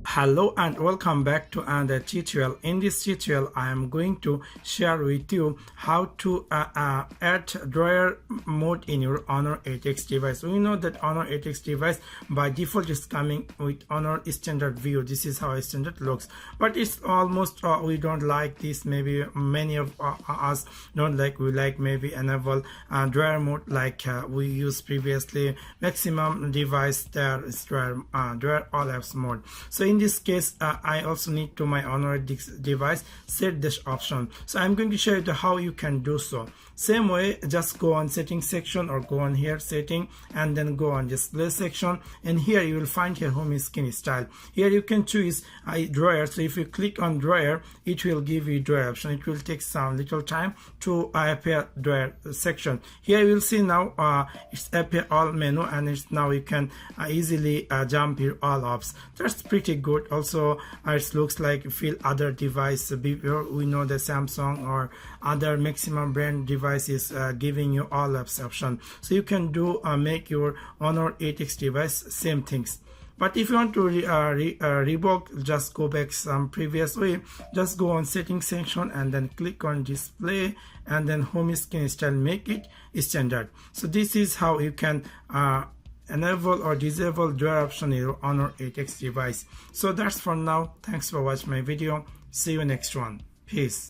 Hello and welcome back to another tutorial. In this tutorial I am going to share with you how to add drawer mode in your Honor 8X device. We know that Honor 8X device by default is coming with Honor standard view. This is how standard looks, but it's almost we don't like this. Maybe many of us don't like. We like maybe enable drawer mode like we used previously. Maximum device there is drawer all apps mode. So in this case I also need to my Honor device set this option. So I'm going to show you how you can do so. Same way, just go on settings section or go on here setting and then go on display section, and here you will find here home screen style. Here you can choose drawer. So if you click on drawer, it will give you drawer option. It will take some little time to appear drawer section. Here you will see now it's appear all menu, and it's now you can easily jump here all apps. That's pretty good. Also it looks like feel other device. We know the Samsung or other maximum brand device is giving you all apps option. So you can do make your Honor 8X device same things. But if you want to revoke, just go back some previous way. Just go on settings section and then click on display and then home screen style, make it standard. So this is how you can enable or disable drawer option in your Honor 8X device. So that's for now. Thanks for watching my video. See you next one. Peace.